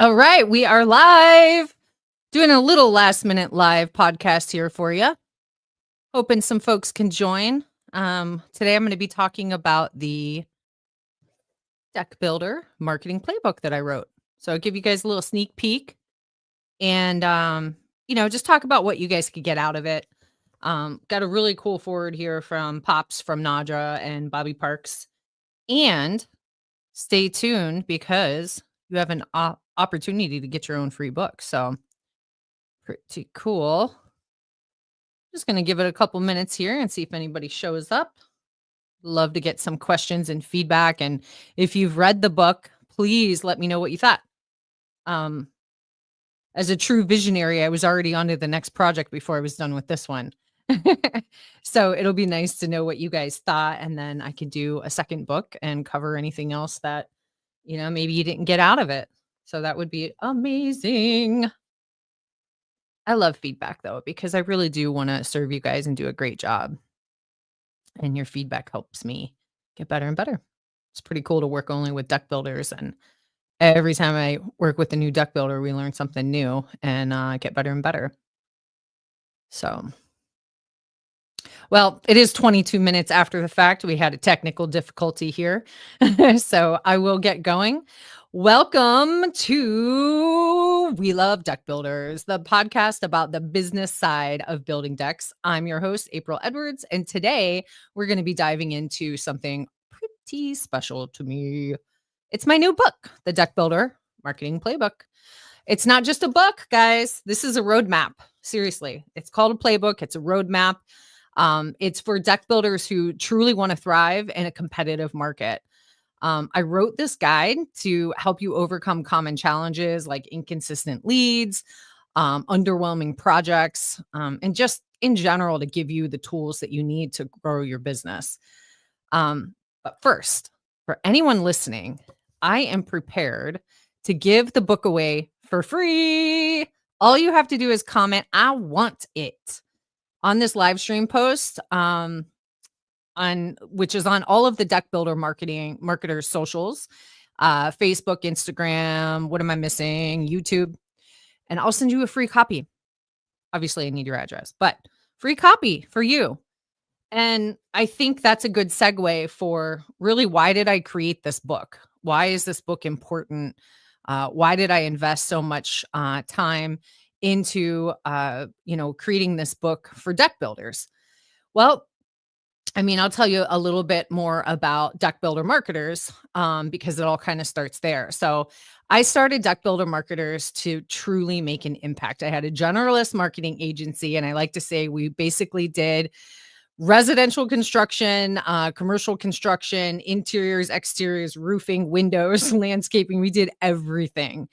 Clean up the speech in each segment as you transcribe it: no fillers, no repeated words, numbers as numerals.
All right, we are live. Doing a little last minute live podcast here for you. Hoping some folks can join. Today I'm going to be talking about the Deck Builder Marketing Playbook that I wrote. So I'll give you guys a little sneak peek and just talk about what you guys could get out of it. Got a really cool forward here from Pops from Nadra and Bobby Parks. And stay tuned because you have an opportunity to get your own free book. So pretty cool. Just going to give it a couple minutes here and see if anybody shows up. Love to get some questions and feedback. And if you've read the book, please let me know what you thought. As a true visionary, I was already on to the next project before I was done with this one. So it'll be nice to know what you guys thought. And then I could do a second book and cover anything else that, maybe you didn't get out of it. So that would be amazing. I love feedback though, because I really do want to serve you guys and do a great job. And your feedback helps me get better and better. It's pretty cool to work only with deck builders. And every time I work with a new deck builder, we learn something new and get better and better. So, well, it is 22 minutes after the fact. We had a technical difficulty here. So I will get going. Welcome to We Love Deck Builders, the podcast about the business side of building decks. I'm your host, April Edwards, and today we're going to be diving into something pretty special to me. It's my new book, the Deck Builder Marketing Playbook. It's not just a book, guys. This is a roadmap. Seriously, it's called a playbook. It's a roadmap. It's for deck builders who truly want to thrive in a competitive market. I wrote this guide to help you overcome common challenges like inconsistent leads, underwhelming projects, and just in general to give you the tools that you need to grow your business. But first, for anyone listening, I am prepared to give the book away for free. All you have to do is comment, "I want it," on this live stream post. Which is on all of the Deck Builder marketers socials, Facebook, Instagram, what am I missing? YouTube. And I'll send you a free copy. Obviously, I need your address, but free copy for you. And I think that's a good segue for really, why did I create this book? Why is this book important? Why did I invest so much time into, creating this book for deck builders? Well, I'll tell you a little bit more about Deck Builder Marketers because it all kind of starts there. So I started Deck Builder Marketers to truly make an impact. I had a generalist marketing agency, and I like to say we basically did residential construction, commercial construction, interiors, exteriors, roofing, windows, landscaping. We did everything.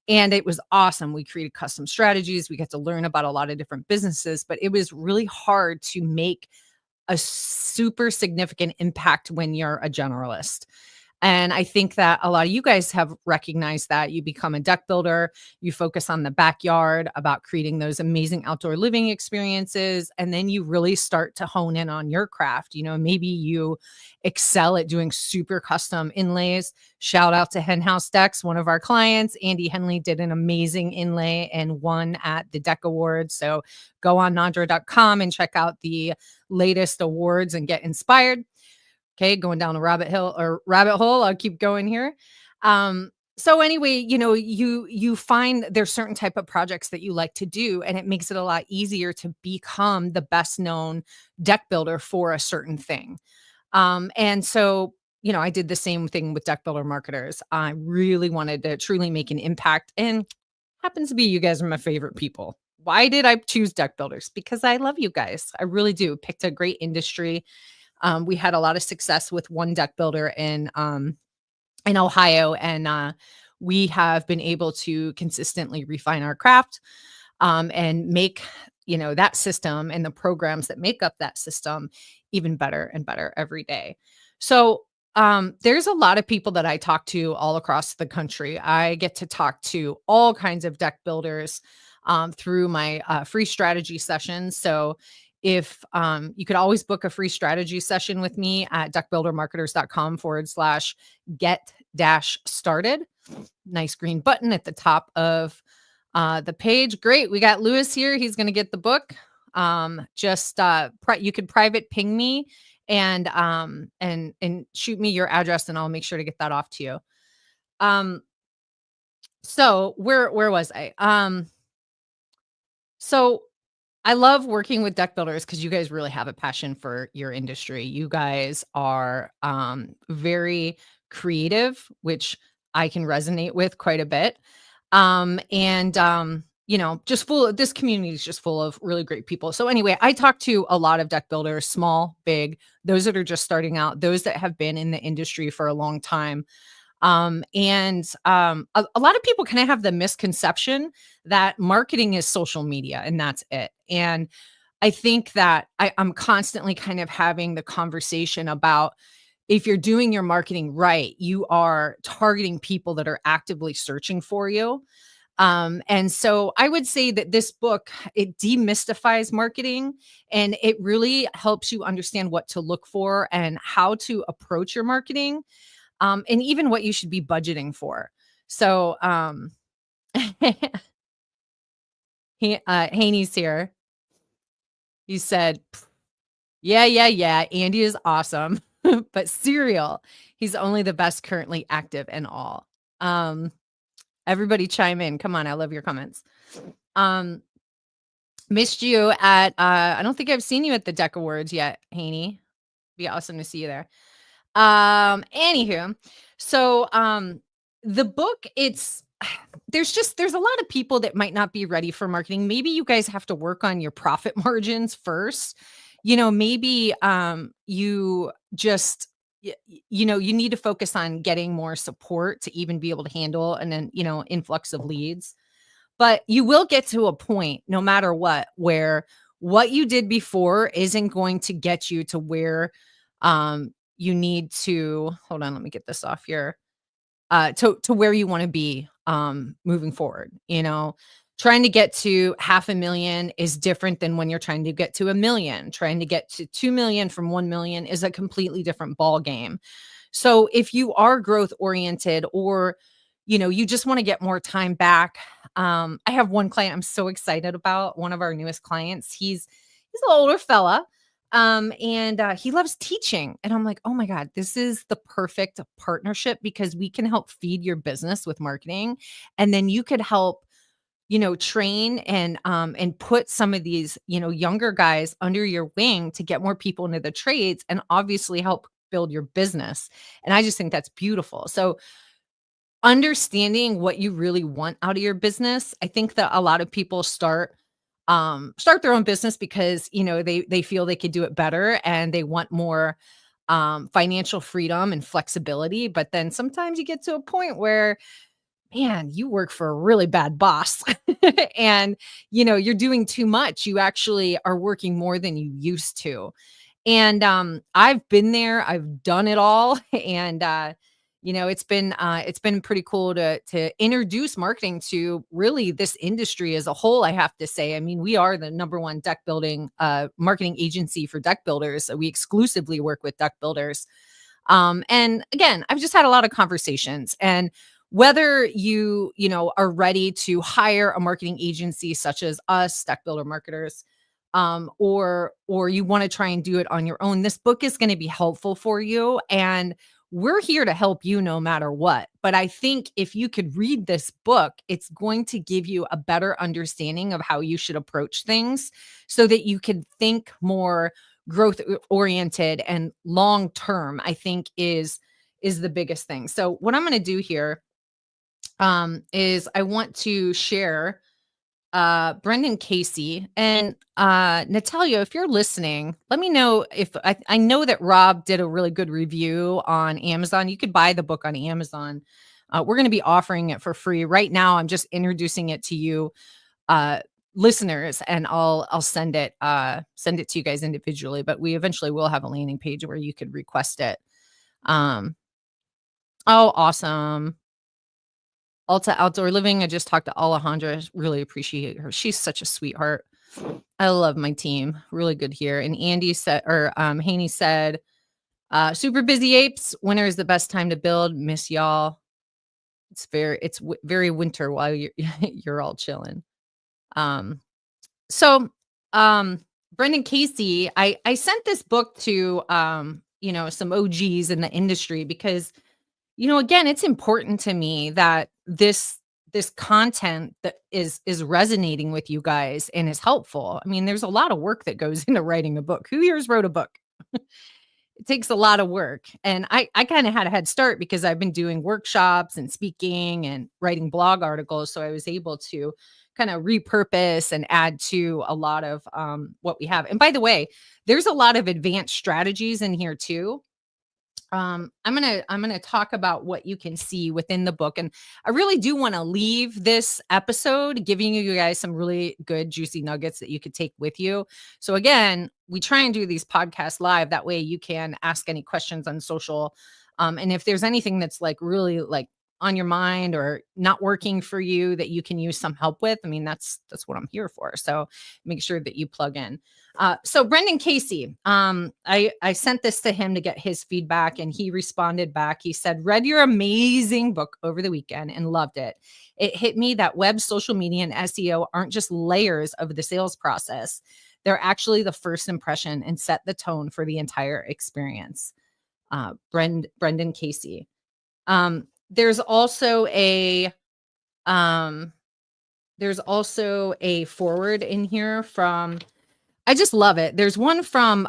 And it was awesome. We created custom strategies. We got to learn about a lot of different businesses, but it was really hard to make a super significant impact when you're a generalist. And I think that a lot of you guys have recognized that. You become a deck builder, you focus on the backyard, about creating those amazing outdoor living experiences, and then you really start to hone in on your craft. Maybe you excel at doing super custom inlays. Shout out to Hen House Decks, one of our clients. Andy Henley did an amazing inlay and won at the Deck Awards. So go on nadra.com and check out the latest awards and get inspired. Okay, going down a rabbit hole. I'll keep going here. So anyway, you find there's certain type of projects that you like to do, and it makes it a lot easier to become the best known deck builder for a certain thing. And so, I did the same thing with Deck Builder Marketers. I really wanted to truly make an impact, and happens to be you guys are my favorite people. Why did I choose deck builders? Because I love you guys. I really do. Picked a great industry. We had a lot of success with one deck builder in Ohio, and we have been able to consistently refine our craft and make that system and the programs that make up that system even better and better every day. So there's a lot of people that I talk to all across the country. I get to talk to all kinds of deck builders through my free strategy sessions. So if you could always book a free strategy session with me at deckbuildermarketers.com/get-started. Nice green button at the top of the page. Great. We got Lewis here. He's going to get the book. Just you could private ping me and shoot me your address and I'll make sure to get that off to you. Um, so where was I? So I love working with deck builders because you guys really have a passion for your industry. You guys are very creative, which I can resonate with quite a bit. Just this community is just full of really great people. So anyway, I talk to a lot of deck builders, small, big, those that are just starting out, those that have been in the industry for a long time. A lot of people kind of have the misconception that marketing is social media and that's it. And I think that I'm constantly kind of having the conversation about if you're doing your marketing right, you are targeting people that are actively searching for you. And so I would say that this book, it demystifies marketing and it really helps you understand what to look for and how to approach your marketing, and even what you should be budgeting for. So, Haney's here. He said, "Yeah, yeah, yeah. Andy is awesome, but Serial, he's only the best currently active and all." Um, Everybody chime in. Come on, I love your comments. Um, Missed you at I don't think I've seen you at the Deck Awards yet, Haney. Be awesome to see you there. Anywho, so the book, there's a lot of people that might not be ready for marketing. Maybe you guys have to work on your profit margins first. Maybe you just you need to focus on getting more support to even be able to handle and then influx of leads. But you will get to a point, no matter what, where what you did before isn't going to get you to where you need to hold on, let me get this off here. To where you want to be moving forward. Trying to get to 500,000 is different than when you're trying to get to 1 million. Trying to get to 2 million from 1 million is a completely different ball game. So if you are growth oriented or you just want to get more time back. I have one client I'm so excited about, one of our newest clients. He's an older fella. And he loves teaching. And I'm like, oh my God, this is the perfect partnership because we can help feed your business with marketing. And then you could help train and put some of these, younger guys under your wing to get more people into the trades and obviously help build your business. And I just think that's beautiful. So understanding what you really want out of your business. I think that a lot of people start their own business because, they feel they could do it better and they want more financial freedom and flexibility. But then sometimes you get to a point where, man, you work for a really bad boss and, you're doing too much. You actually are working more than you used to. And, I've been there, I've done it all, and, it's been pretty cool to introduce marketing to really this industry as a whole, I have to say. I mean, we are the number one deck building, marketing agency for deck builders. So we exclusively work with deck builders. And again, I've just had a lot of conversations and whether are ready to hire a marketing agency such as us, Deck Builder Marketers, or you want to try and do it on your own, this book is going to be helpful for you. And we're here to help you no matter what. But I think if you could read this book, it's going to give you a better understanding of how you should approach things so that you can think more growth oriented and long term. I think is the biggest thing. So what I'm going to do here is I want to share Brendan Casey and Natalia, if you're listening, let me know if I know that Rob did a really good review on Amazon. You could buy the book on Amazon. We're going to be offering it for free right now. I'm just introducing it to you, listeners, and I'll send it to you guys individually. But we eventually will have a landing page where you could request it. Oh, awesome. Alta Outdoor Living. I just talked to Alejandra. Really appreciate her. She's such a sweetheart. I love my team. Really good here. And Andy said, or Haney said, super busy apes. Winter is the best time to build. Miss y'all. Very winter while you're you're all chilling. Um, so, um, Brendan Casey, I sent this book to, some OGs in the industry because, again, it's important to me that this content that is resonating with you guys and is helpful. I mean, there's a lot of work that goes into writing a book. Who here's wrote a book? It takes a lot of work, and I kinda had a head start because I've been doing workshops and speaking and writing blog articles, so I was able to kinda repurpose and add to a lot of, what we have. And by the way, there's a lot of advanced strategies in here too. I'm gonna talk about what you can see within the book, and I really do want to leave this episode giving you guys some really good juicy nuggets that you could take with you. So again, we try and do these podcasts live. That way, you can ask any questions on social, and if there's anything that's like really like on your mind or not working for you that you can use some help with. I mean, that's what I'm here for. So make sure that you plug in. So Brendan Casey, I sent this to him to get his feedback, and he responded back. He said, "Read your amazing book over the weekend and loved it. It hit me that web, social media, and SEO aren't just layers of the sales process; they're actually the first impression and set the tone for the entire experience." Brendan Casey. There's also a um, there's also a forward in here from I just love it. There's one from,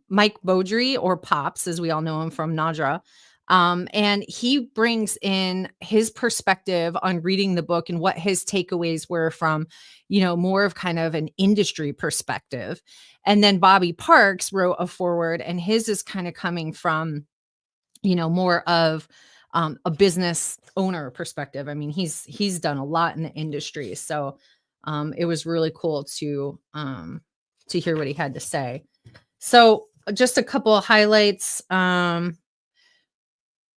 Mike Beaudry, or Pops, as we all know him from Nadra. And he brings in his perspective on reading the book and what his takeaways were from, more of kind of an industry perspective. And then Bobby Parks wrote a forward, and his is kind of coming from, more of a business owner perspective. I mean, he's done a lot in the industry. So it was really cool to hear what he had to say. So just a couple of highlights.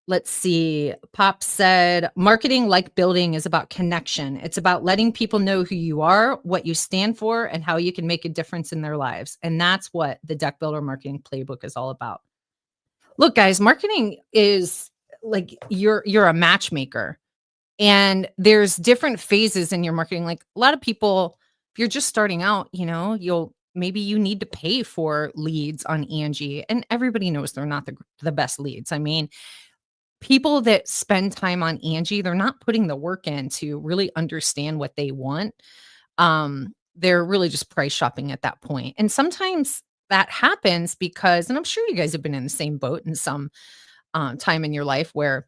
Let's see. Pop said, marketing, like building, is about connection. It's about letting people know who you are, what you stand for, and how you can make a difference in their lives. And that's what the Deck Builder Marketing Playbook is all about. Look, guys, marketing is like you're a matchmaker. And there's different phases in your marketing. Like a lot of people, if you're just starting out, maybe you need to pay for leads on Angie, and everybody knows they're not the best leads. I mean, people that spend time on Angie, they're not putting the work in to really understand what they want. They're really just price shopping at that point. And sometimes that happens because, and I'm sure you guys have been in the same boat in some time in your life where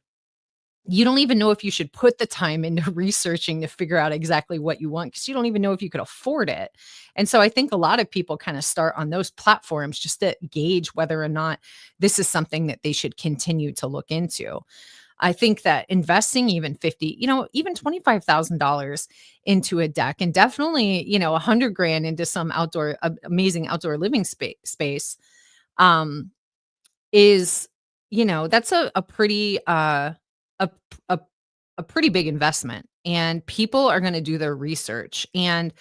you don't even know if you should put the time into researching to figure out exactly what you want because you don't even know if you could afford it. And so I think a lot of people kind of start on those platforms just to gauge whether or not this is something that they should continue to look into. I think that investing even 50, even $25,000 into a deck, and definitely, 100 grand into some amazing outdoor living space, um, is, that's a pretty, a a a pretty big investment, and people are gonna do their research. And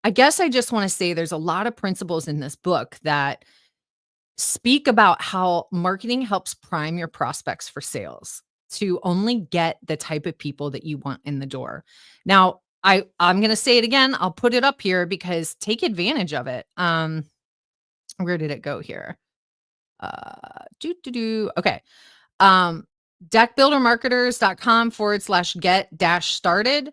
I guess I just wanna say there's a lot of principles in this book that speak about how marketing helps prime your prospects for sales to only get the type of people that you want in the door. Now, I'm gonna say it again, I'll put it up here because take advantage of it. Where did it go here? Okay. Um, deckbuildermarketers.com/get-started.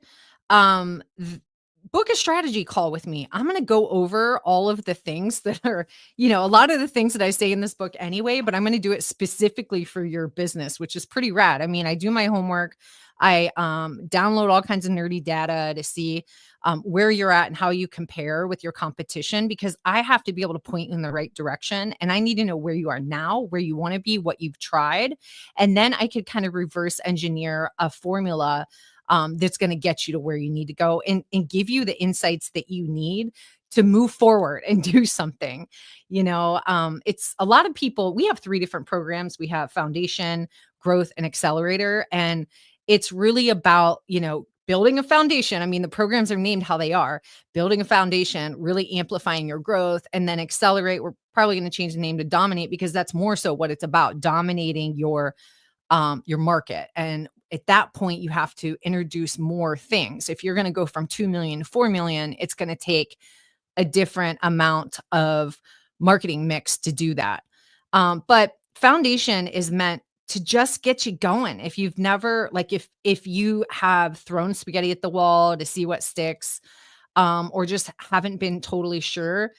Book a strategy call with me. I'm going to go over all of the things that are, a lot of the things that I say in this book anyway, but I'm going to do it specifically for your business, which is pretty rad. I mean, I do my homework. I download all kinds of nerdy data to see where you're at and how you compare with your competition, because I have to be able to point you in the right direction. And I need to know where you are now, where you want to be, what you've tried. And then I could kind of reverse engineer a formula that's going to get you to where you need to go, and give you the insights that you need to move forward and do something. It's a lot of people. We have 3 different programs. We have foundation, growth, and accelerator. And it's really about, building a foundation. I mean, the programs are named how they are. Building a foundation, really amplifying your growth, and then accelerate. We're probably going to change the name to dominate, because that's more so what it's about, dominating your market. And at that point, you have to introduce more things. If you're going to go from 2 million to 4 million, it's going to take a different amount of marketing mix to do that. But foundation is meant to just get you going. If you've never, like, if you have thrown spaghetti at the wall to see what sticks, or just haven't been totally sure,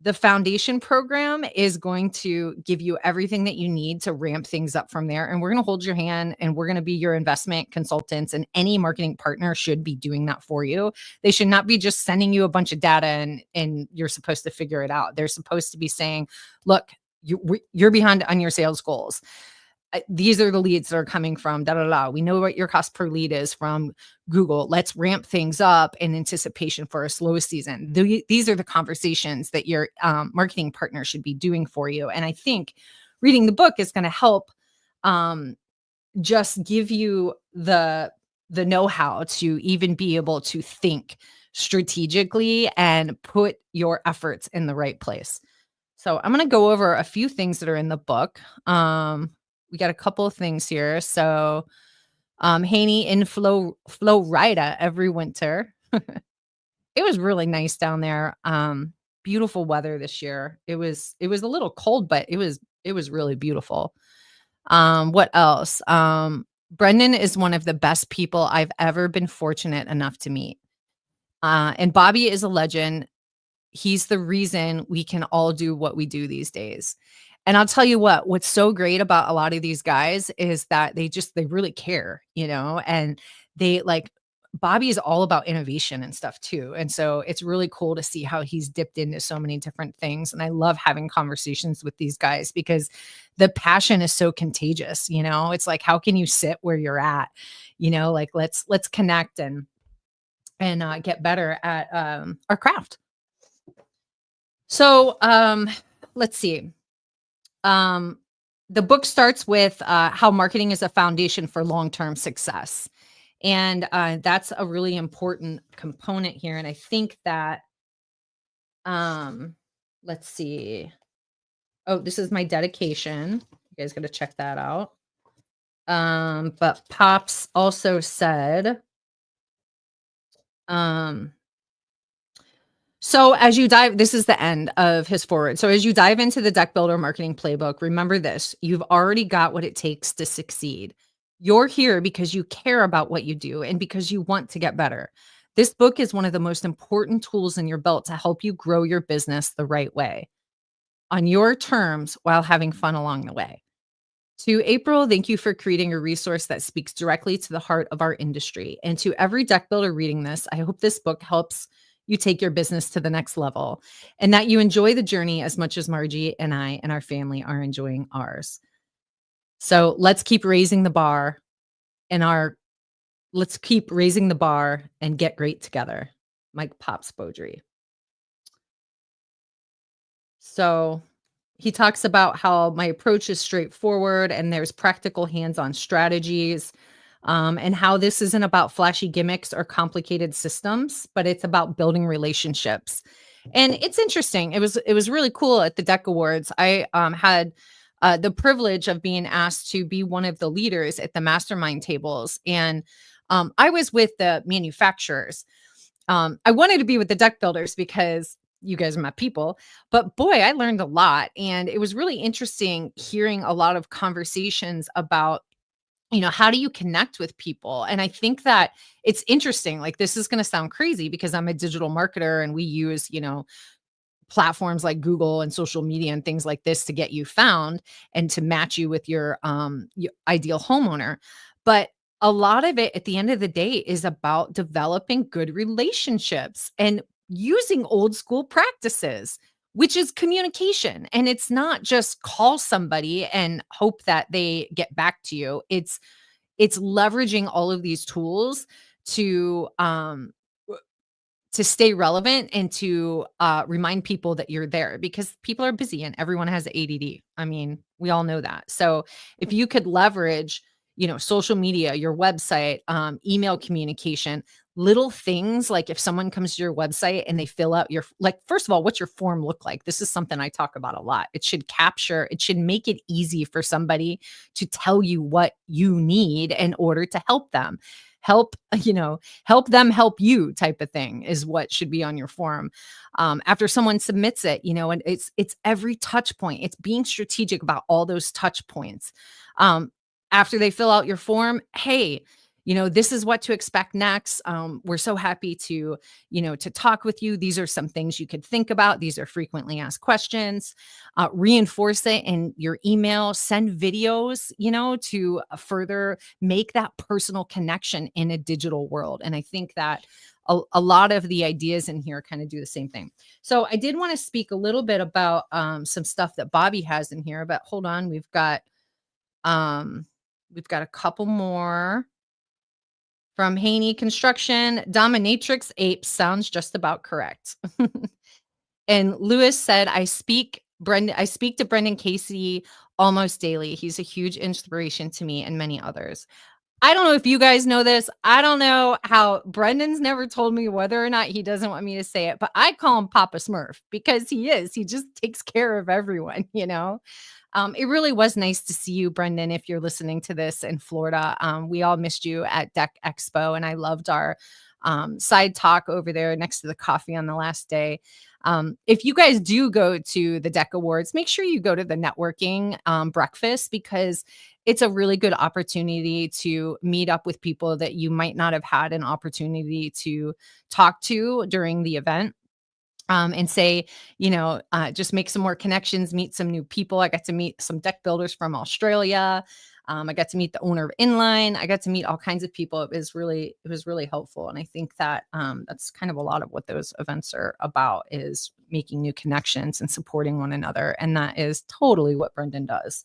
the foundation program is going to give you everything that you need to ramp things up from there. And we're going to hold your hand and we're going to be your investment consultants. And any marketing partner should be doing that for you. They should not be just sending you a bunch of data and you're supposed to figure it out. They're supposed to be saying, look, you're behind on your sales goals. These are the leads that are coming from da da da. We know what your cost per lead is from Google. Let's ramp things up in anticipation for a slow season. These are the conversations that your marketing partner should be doing for you. And I think reading the book is going to help just give you the know-how to even be able to think strategically and put your efforts in the right place. So I'm going to go over a few things that are in the book. We got a couple of things here. So Haney in Florida every winter. It was really nice down there. Beautiful weather this year. It was a little cold, but it was really beautiful. What else? Brendan is one of the best people I've ever been fortunate enough to meet. And Bobby is a legend. He's the reason we can all do what we do these days. And I'll tell you what's so great about a lot of these guys is that they really care, and they Bobby is all about innovation and stuff too. And so it's really cool to see how he's dipped into so many different things. And I love having conversations with these guys because the passion is so contagious. It's like, how can you sit where you're at? Let's connect and get better at our craft. So let's see. The book starts with how marketing is a foundation for long-term success. And that's a really important component here. And I think that, let's see. Oh, this is my dedication. You guys got to check that out. But Pops also said, so as you dive, this is the end of his forward. So as you dive into the Deck Builder Marketing Playbook, remember this: you've already got what it takes to succeed. You're here because you care about what you do and because you want to get better. This book is one of the most important tools in your belt to help you grow your business the right way, on your terms, while having fun along the way. To April, thank you for creating a resource that speaks directly to the heart of our industry. And to every deck builder reading this, I hope this book helps you take your business to the next level and that you enjoy the journey as much as Margie and I and our family are enjoying ours. So let's keep raising the bar and get great together. Mike Pops Beaudry. So he talks about how my approach is straightforward and there's practical hands-on strategies, and how this isn't about flashy gimmicks or complicated systems, but it's about building relationships. And it's interesting. It was really cool at the Deck Awards. I had the privilege of being asked to be one of the leaders at the mastermind tables. And I was with the manufacturers. I wanted to be with the deck builders because you guys are my people, but boy, I learned a lot. And it was really interesting hearing a lot of conversations about, how do you connect with people? And I think that it's interesting. Like, this is going to sound crazy because I'm a digital marketer and we use, platforms like Google and social media and things like this to get you found and to match you with your ideal homeowner. But a lot of it at the end of the day is about developing good relationships and using old school practices, which is communication. And it's not just call somebody and hope that they get back to you. It's leveraging all of these tools to stay relevant and to remind people that you're there, because people are busy and everyone has ADD. I mean, we all know that. So if you could leverage, social media, your website, email communication, little things, like if someone comes to your website and they fill out your like, first of all, what's your form look like? This is something I talk about a lot. It should make it easy for somebody to tell you what you need in order to help them. Help, help them help you type of thing is what should be on your form. After someone submits it, and it's every touch point. It's being strategic about all those touch points. Um, After they fill out your form, hey, this is what to expect next. We're so happy to talk with you. These are some things you could think about. These are frequently asked questions. Reinforce it in your email, send videos, to further make that personal connection in a digital world. And I think that a lot of the ideas in here kind of do the same thing. So I did want to speak a little bit about some stuff that Bobby has in here, but hold on. Um, we've got a couple more. From Haney Construction, Dominatrix Apes sounds just about correct. And Lewis said, I speak to Brendan Casey almost daily. He's a huge inspiration to me and many others. I don't know if you guys know this. I don't know how Brendan's never told me whether or not he doesn't want me to say it, but I call him Papa Smurf because he is. He just takes care of everyone, It really was nice to see you, Brendan, if you're listening to this in Florida. We all missed you at Deck Expo, and I loved our side talk over there next to the coffee on the last day. If you guys do go to the Deck Awards, make sure you go to the networking breakfast because it's a really good opportunity to meet up with people that you might not have had an opportunity to talk to during the event. And say, just make some more connections, meet some new people. I got to meet some deck builders from Australia. I got to meet the owner of Inline. I got to meet all kinds of people. It was really helpful. And I think that that's kind of a lot of what those events are about is making new connections and supporting one another. And that is totally what Brendan does.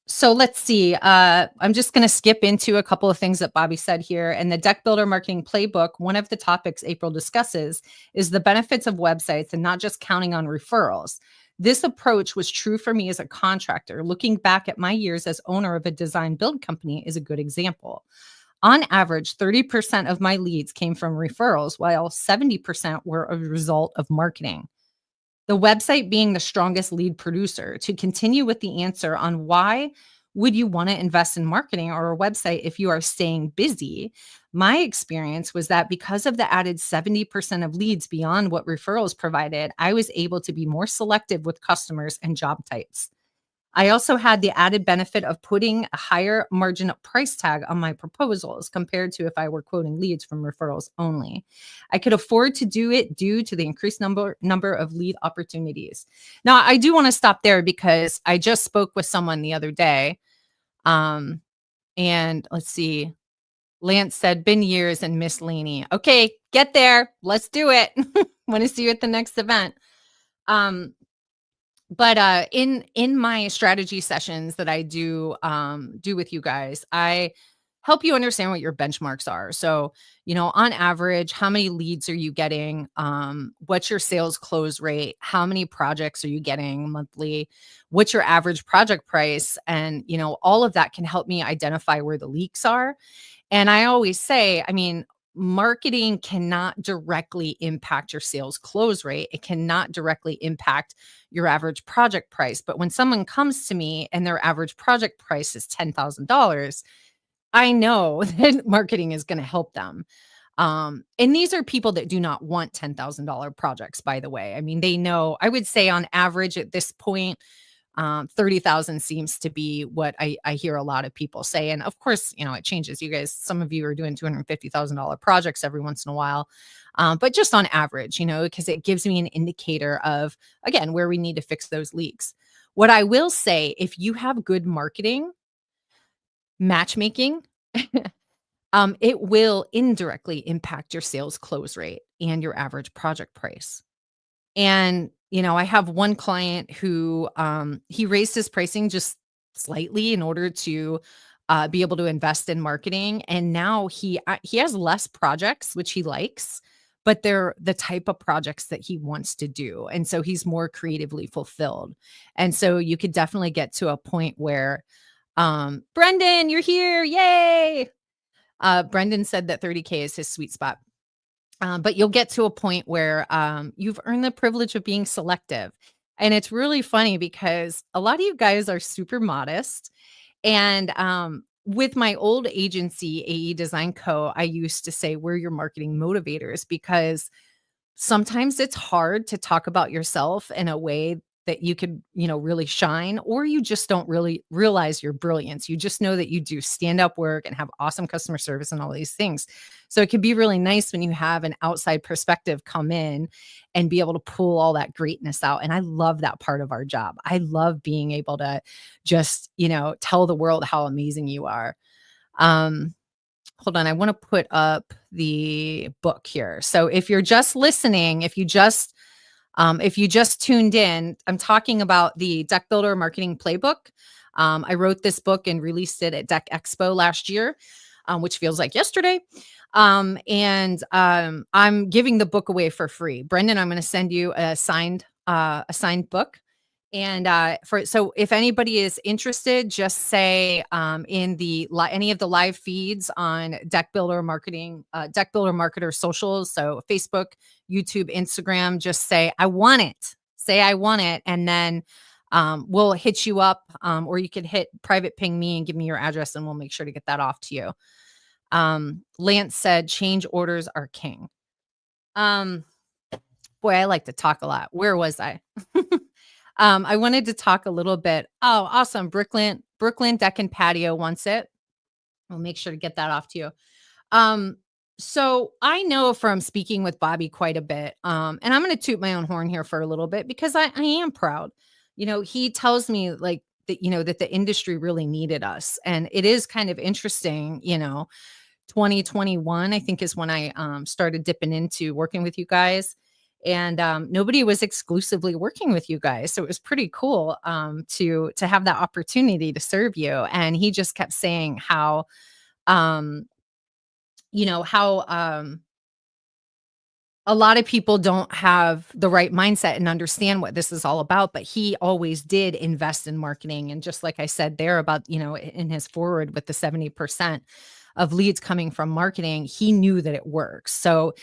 So let's see. I'm just going to skip into a couple of things that Bobby said here. And the Deck Builder Marketing Playbook, one of the topics April discusses is the benefits of websites and not just counting on referrals. This approach was true for me as a contractor. Looking back at my years as owner of a design build company is a good example. On average, 30% of my leads came from referrals, while 70% were a result of marketing. The website being the strongest lead producer. To continue with the answer on why would you want to invest in marketing or a website if you are staying busy, my experience was that because of the added 70% of leads beyond what referrals provided, I was able to be more selective with customers and job types. I also had the added benefit of putting a higher margin price tag on my proposals compared to if I were quoting leads from referrals only. I could afford to do it due to the increased number of lead opportunities. Now, I do want to stop there because I just spoke with someone the other day. And let's see. Lance said, been years and Miss Laney. Okay, get there. Let's do it. Want to see you at the next event. But in my strategy sessions that I do with you guys, I help you understand what your benchmarks are. So, on average, how many leads are you getting? What's your sales close rate? How many projects are you getting monthly? What's your average project price? And, all of that can help me identify where the leaks are. And I always say, marketing cannot directly impact your sales close rate. It cannot directly impact your average project price. But when someone comes to me and their average project price is $10,000, I know that marketing is going to help them. And these are people that do not want $10,000 projects, by the way. They know, I would say on average at this point, 30,000 seems to be what I hear a lot of people say. And of course, it changes. You guys, some of you are doing $250,000 projects every once in a while. But just on average, because it gives me an indicator of, again, where we need to fix those leaks. What I will say, if you have good marketing, matchmaking, it will indirectly impact your sales close rate and your average project price. And, I have one client who he raised his pricing just slightly in order to be able to invest in marketing. And now he has less projects, which he likes, but they're the type of projects that he wants to do. And so he's more creatively fulfilled. And so you could definitely get to a point where, Brendan, you're here. Yay. Brendan said that 30K is his sweet spot. But you'll get to a point where you've earned the privilege of being selective. And it's really funny because a lot of you guys are super modest. And with my old agency, AE Design Co., I used to say, we're your marketing motivators because sometimes it's hard to talk about yourself in a way that you could, really shine, or you just don't really realize your brilliance. You just know that you do stand up work and have awesome customer service and all these things. So it can be really nice when you have an outside perspective come in and be able to pull all that greatness out. And I love that part of our job. I love being able to just, tell the world how amazing you are. Um, Hold on, I wanna put up the book here. So if you're just listening, if you just tuned in, I'm talking about the Deck Builder Marketing Playbook. I wrote this book and released it at Deck Expo last year, which feels like yesterday. I'm giving the book away for free. Brendan, I'm gonna send you a signed book. And so if anybody is interested, just say in any of the live feeds on Deck Builder Marketer socials, so Facebook, YouTube, Instagram, just say I want it. Say I want it, and then we'll hit you up, or you could hit private ping me and give me your address, and we'll make sure to get that off to you. Lance said, "Change orders are king." Um, Boy, I like to talk a lot. Where was I? I wanted to talk a little bit. Oh, awesome. Brooklyn Deck and Patio wants it. I'll make sure to get that off to you. Um, so I know from speaking with Bobby quite a bit, and I'm going to toot my own horn here for a little bit because I am proud. He tells me like that, that the industry really needed us. And it is kind of interesting, 2021, I think is when I started dipping into working with you guys. And nobody was exclusively working with you guys. So it was pretty cool to have that opportunity to serve you. And he just kept saying how, um, how a lot of people don't have the right mindset and understand what this is all about, but he always did invest in marketing. And just like I said there about, in his forward with the 70% of leads coming from marketing, he knew that it works. So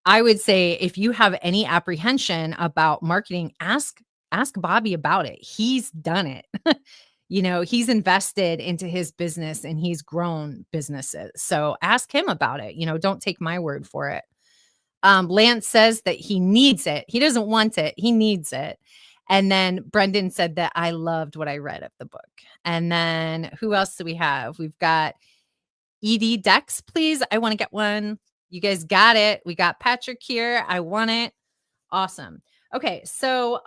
I would say if you have any apprehension about marketing, ask Bobby about it. He's done it. He's invested into his business and he's grown businesses. So ask him about it. Don't take my word for it. Lance says that he needs it. He doesn't want it. He needs it. And then Brendan said that I loved what I read of the book. And then who else do we have? We've got ED Dex, please. I want to get one. You guys got it. We got Patrick here. I want it. Awesome. Okay. So,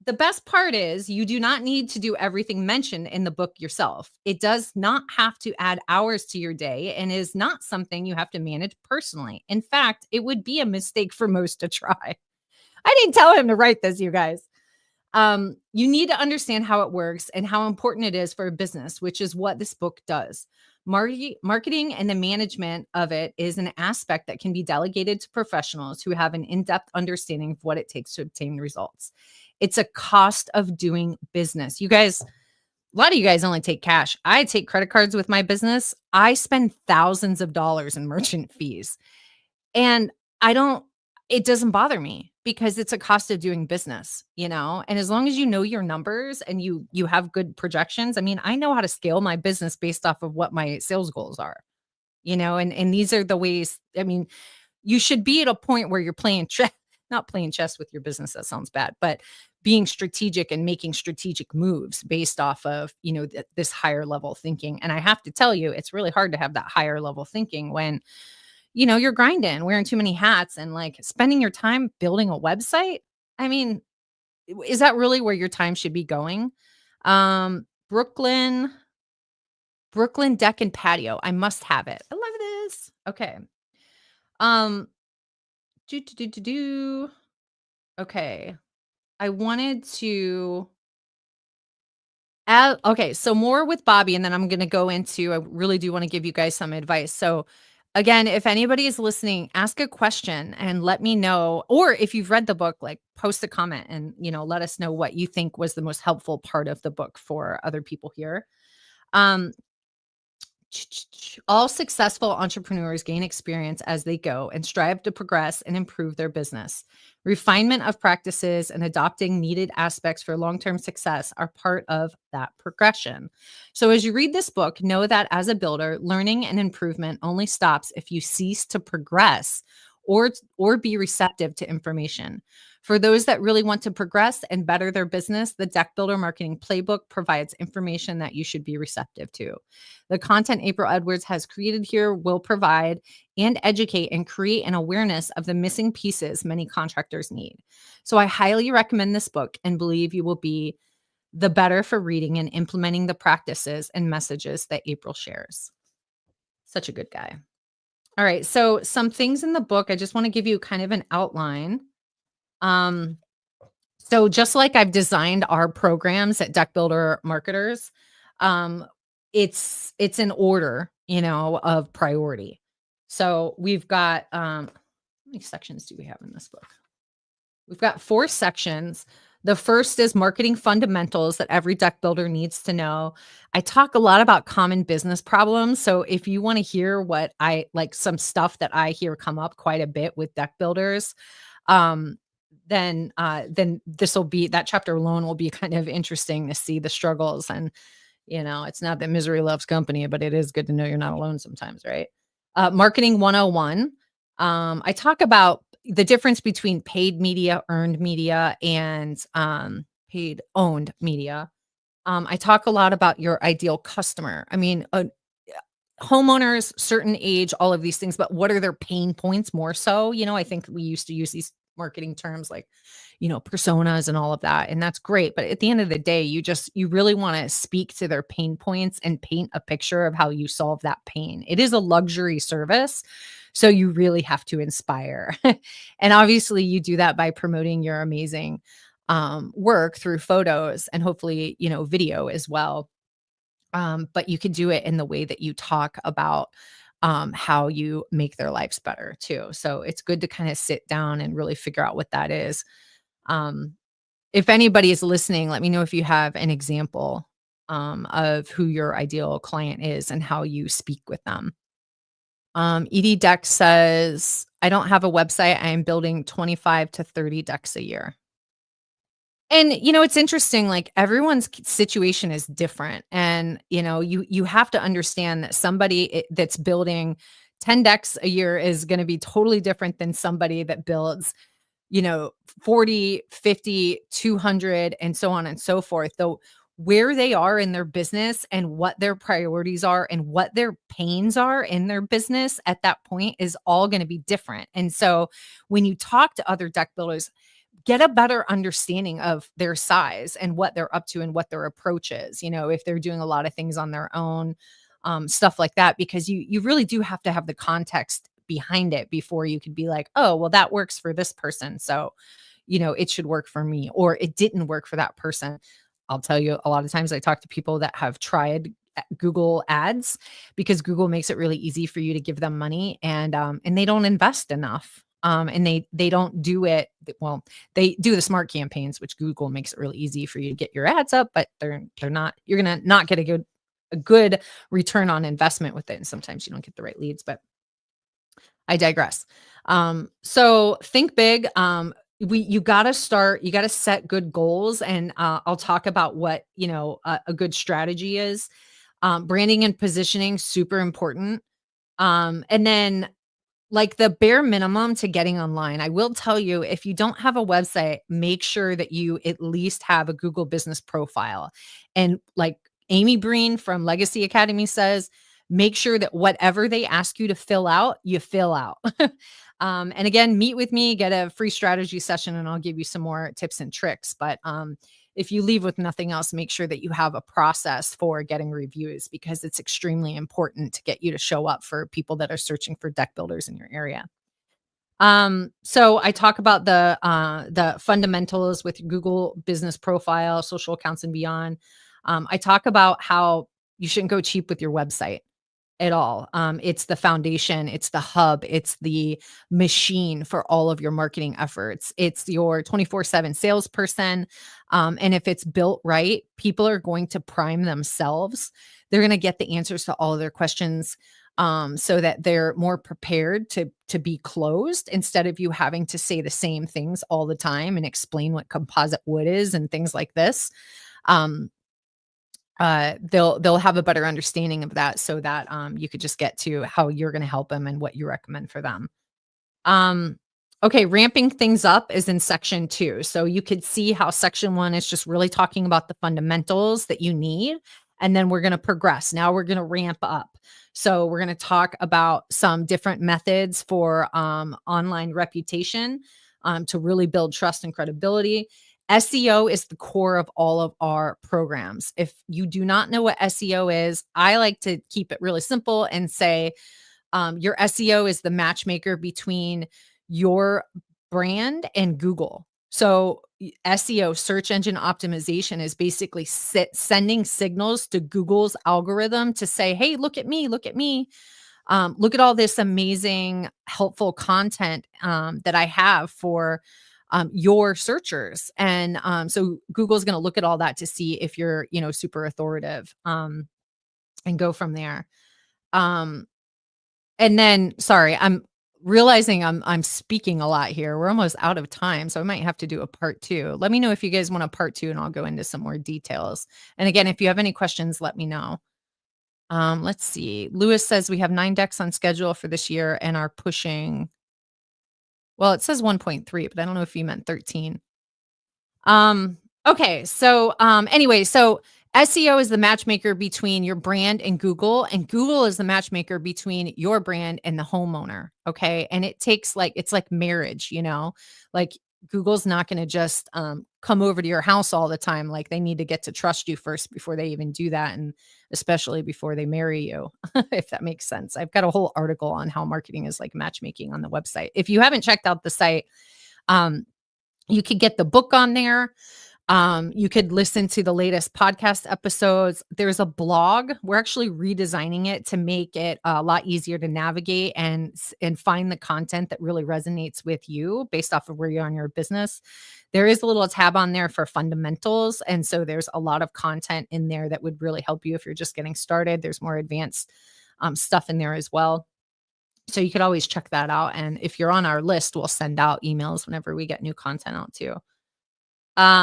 the best part is you do not need to do everything mentioned in the book yourself. It does not have to add hours to your day and is not something you have to manage personally. In fact, it would be a mistake for most to try. I didn't tell him to write this, you guys. You need to understand how it works and how important it is for a business, which is what this book does. Marketing and the management of it is an aspect that can be delegated to professionals who have an in-depth understanding of what it takes to obtain results. It's a cost of doing business. You guys, a lot of you guys only take cash. I take credit cards with my business. I spend thousands of dollars in merchant fees. And it doesn't bother me because it's a cost of doing business, and as long as you know your numbers and you have good projections. I mean, I know how to scale my business based off of what my sales goals are, and these are the ways. I mean, you should be at a point where you're playing not playing chess with your business. That sounds bad, but being strategic and making strategic moves based off of, this higher level thinking. And I have to tell you, it's really hard to have that higher level thinking when you're grinding, wearing too many hats and like spending your time building a website. I mean, is that really where your time should be going? Um, Brooklyn, Brooklyn Deck and Patio. I must have it. I love this. Okay. Um, do, do, do, do, do. Okay. I wanted to okay, so more with Bobby, and then I'm gonna go into I really do wanna give you guys some advice. So, again, if anybody is listening, ask a question and let me know, or if you've read the book, like, post a comment and, let us know what you think was the most helpful part of the book for other people here. Um, All successful entrepreneurs gain experience as they go and strive to progress and improve their business. Refinement of practices and adopting needed aspects for long term success are part of that progression. So, as you read this book, know that as a builder, learning and improvement only stops if you cease to progress or be receptive to information. For those that really want to progress and better their business, the Deck Builder Marketing Playbook provides information that you should be receptive to. The content April Edwards has created here will provide and educate and create an awareness of the missing pieces many contractors need. So I highly recommend this book and believe you will be the better for reading and implementing the practices and messages that April shares. Such a good guy. All right. So some things in the book, I just want to give you kind of an outline. Um, so just like I've designed our programs at Deck Builder Marketers, um, it's in order, of priority. So we've got how many sections do we have in this book? We've got 4 sections. The first is marketing fundamentals that every deck builder needs to know. I talk a lot about common business problems. So if you want to hear what I like, some stuff that I hear come up quite a bit with deck builders, um, then this will be that chapter alone will be kind of interesting to see the struggles. And it's not that misery loves company, but it is good to know you're not alone sometimes, right? Marketing 101. I talk about the difference between paid media, earned media, and paid owned media. I talk a lot about your ideal customer. I mean, homeowners, certain age, all of these things, but what are their pain points more so? I think we used to use these marketing terms like, personas and all of that. And that's great. But at the end of the day, you really want to speak to their pain points and paint a picture of how you solve that pain. It is a luxury service. So you really have to inspire. And obviously you do that by promoting your amazing work through photos and hopefully, video as well. But you can do it in the way that you talk about how you make their lives better too. So it's good to kind of sit down and really figure out what that is. Um, if anybody is listening, let me know if you have an example of who your ideal client is and how you speak with them. ED Deck says, I don't have a website. I am building 25 to 30 decks a year. And, it's interesting, like, everyone's situation is different, and, you have to understand that somebody that's building 10 decks a year is gonna be totally different than somebody that builds, you know, 40, 50, 200, and so on and so forth. Though where they are in their business and what their priorities are and what their pains are in their business at that point is all gonna be different. And so when you talk to other deck builders, get a better understanding of their size and what they're up to and what their approach is, if they're doing a lot of things on their own, stuff like that, because you really do have to have the context behind it before you could be like, oh, well, that works for this person. So, it should work for me, or it didn't work for that person. I'll tell you, a lot of times I talk to people that have tried Google ads because Google makes it really easy for you to give them money, and they don't invest enough. And they don't do it well. They do the smart campaigns, which Google makes it really easy for you to get your ads up, but they're not. You're gonna not get a good return on investment with it, and sometimes you don't get the right leads. But I digress. So think big. You got to start. You got to set good goals, and I'll talk about what a good strategy is. Branding and positioning super important. And then like the bare minimum to getting online. I will tell you, if you don't have a website, make sure that you at least have a Google business profile. And like Amy Breen from Legacy Academy says, make sure that whatever they ask you to fill out, you fill out. And again, meet with me, get a free strategy session, and I'll give you some more tips and tricks. But if you leave with nothing else, make sure that you have a process for getting reviews, because it's extremely important to get you to show up for people that are searching for deck builders in your area. So I talk about the fundamentals with Google business profile, social accounts, and beyond. I talk about how you shouldn't go cheap with your website at all. It's the foundation, it's the hub, it's the machine for all of your marketing efforts. It's your 24/7 salesperson. And if it's built right, people are going to prime themselves. they're going to get the answers to all of their questions, so that they're more prepared to be closed instead of you having to say the same things all the time and explain what composite wood is and things like this. Um, they'll have a better understanding of that so that you could just get to how you're going to help them and what you recommend for them. Um, okay, ramping things up is in section 2. So you could see how section 1 is just really talking about the fundamentals that you need. And then we're going to progress. Now we're going to ramp up. So we're going to talk about some different methods for online reputation, to really build trust and credibility. SEO is the core of all of our programs. If you do not know what SEO is, I like to keep it really simple and say, your SEO is the matchmaker between your brand and Google. So SEO, search engine optimization, is basically sending signals to Google's algorithm to say, hey, look at me, look at me. Look at all this amazing, helpful content that I have for your searchers. And so Google's going to look at all that to see if you're, super authoritative, and go from there. Um, and then, sorry, I'm realizing I'm speaking a lot here. We're almost out of time, so I might have to do a part 2. Let me know if you guys want a part 2, and I'll go into some more details. And again, if you have any questions, let me know. Let's see. Lewis says we have 9 decks on schedule for this year and are pushing. Well, it says 1.3, but I don't know if you meant 13. Okay. So, anyway, so SEO is the matchmaker between your brand and Google is the matchmaker between your brand and the homeowner. Okay. And it takes it's like marriage, like Google's not going to just, come over to your house all the time. Like they need to get to trust you first before they even do that. And especially before they marry you, if that makes sense. I've got a whole article on how marketing is like matchmaking on the website. If you haven't checked out the site, um, you could get the book on there. You could listen to the latest podcast episodes. There's a blog. We're actually redesigning it to make it a lot easier to navigate and find the content that really resonates with you based off of where you are in your business. There is a little tab on there for fundamentals. And so there's a lot of content in there that would really help you if you're just getting started. There's more advanced stuff in there as well. So you could always check that out. And if you're on our list, we'll send out emails whenever we get new content out too.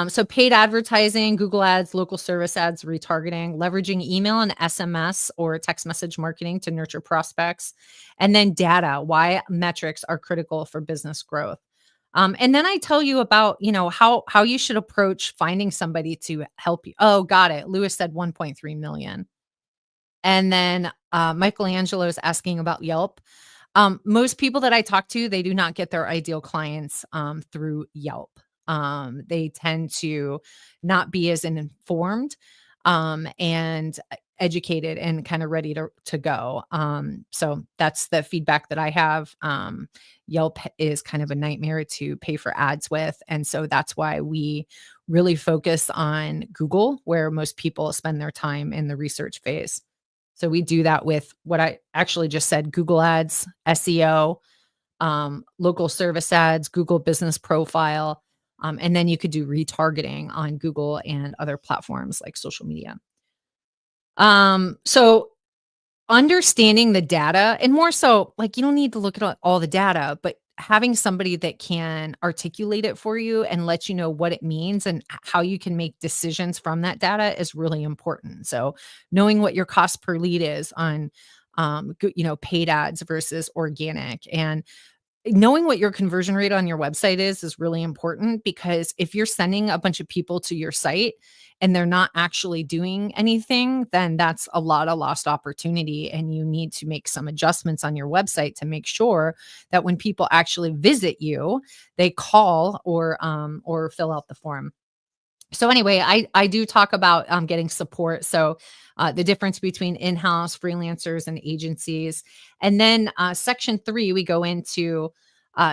So paid advertising, Google ads, local service ads, retargeting, leveraging email and SMS or text message marketing to nurture prospects, and then data, why metrics are critical for business growth. And then I tell you about, how you should approach finding somebody to help you. Oh, got it. Lewis said 1.3 million. And then Michelangelo is asking about Yelp. Most people that I talk to, they do not get their ideal clients through Yelp. They tend to not be as informed and educated and kind of ready to go. So that's the feedback that I have. Yelp is kind of a nightmare to pay for ads with. And so that's why we really focus on Google, where most people spend their time in the research phase. So we do that with what I actually just said: Google ads, SEO, local service ads, Google business profile. And then you could do retargeting on Google and other platforms like social media. So understanding the data, and more so, like, you don't need to look at all the data, but having somebody that can articulate it for you and let you know what it means and how you can make decisions from that data is really important. So knowing what your cost per lead is on paid ads versus organic, and knowing what your conversion rate on your website is really important, because if you're sending a bunch of people to your site and they're not actually doing anything, then that's a lot of lost opportunity. And you need to make some adjustments on your website to make sure that when people actually visit you, they call or fill out the form. So anyway, I do talk about getting support. So the difference between in-house freelancers and agencies. And then section 3, we go into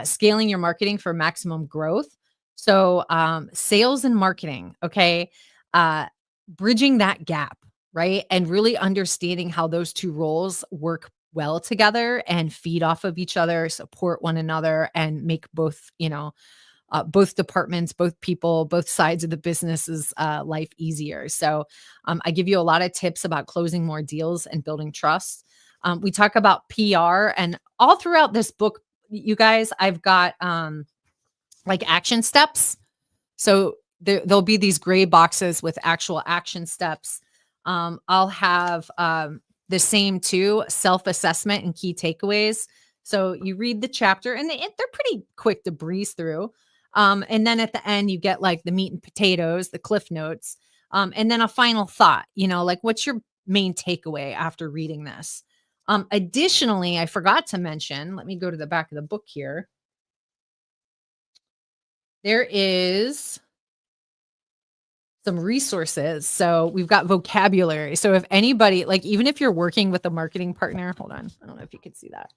scaling your marketing for maximum growth. So sales and marketing, okay, bridging that gap, right? And really understanding how those two roles work well together and feed off of each other, support one another, and make both, both departments, both people, both sides of the business's life easier. So I give you a lot of tips about closing more deals and building trust. We talk about PR, and all throughout this book, you guys, I've got like action steps. So there'll be these gray boxes with actual action steps. I'll have the same too, self-assessment and key takeaways. So you read the chapter, and they're pretty quick to breeze through. And then at the end, you get like the meat and potatoes, the cliff notes, and then a final thought. Like what's your main takeaway after reading this? Additionally, I forgot to mention. Let me go to the back of the book here. There is some resources. So we've got vocabulary. So if anybody, like, even if you're working with a marketing partner, hold on, I don't know if you could see that.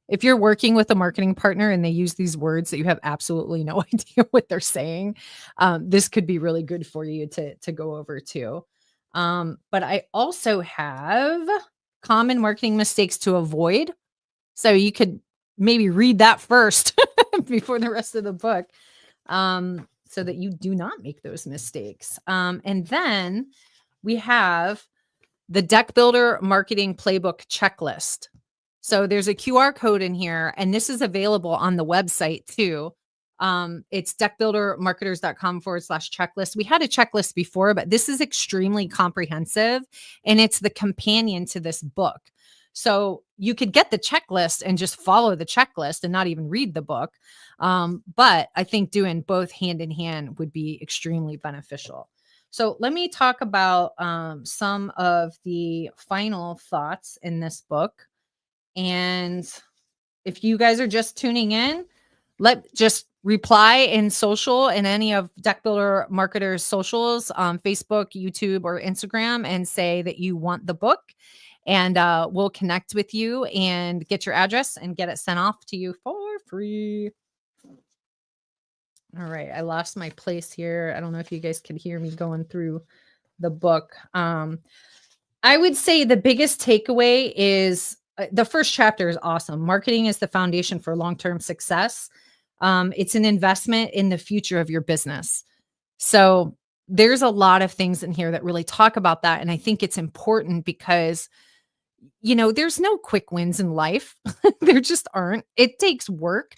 If you're working with a marketing partner and they use these words that you have absolutely no idea what they're saying, this could be really good for you to go over too. But I also have common marketing mistakes to avoid. So you could maybe read that first before the rest of the book. So that you do not make those mistakes. And then we have the Deck Builder Marketing Playbook checklist. So there's a QR code in here, and this is available on the website too. It's deckbuildermarketers.com/checklist. We had a checklist before, but this is extremely comprehensive, and it's the companion to this book. So you could get the checklist and just follow the checklist and not even read the book. But I think doing both hand in hand would be extremely beneficial. So let me talk about some of the final thoughts in this book. And if you guys are just tuning in, just reply in social in any of Deck Builder Marketers socials, Facebook, YouTube, or Instagram, and say that you want the book. And we'll connect with you and get your address and get it sent off to you for free. All right. I lost my place here. I don't know if you guys could hear me going through the book. I would say the biggest takeaway is the first chapter is awesome. Marketing is the foundation for long-term success. It's an investment in the future of your business. So there's a lot of things in here that really talk about that. And I think it's important because there's no quick wins in life. There just aren't. It takes work.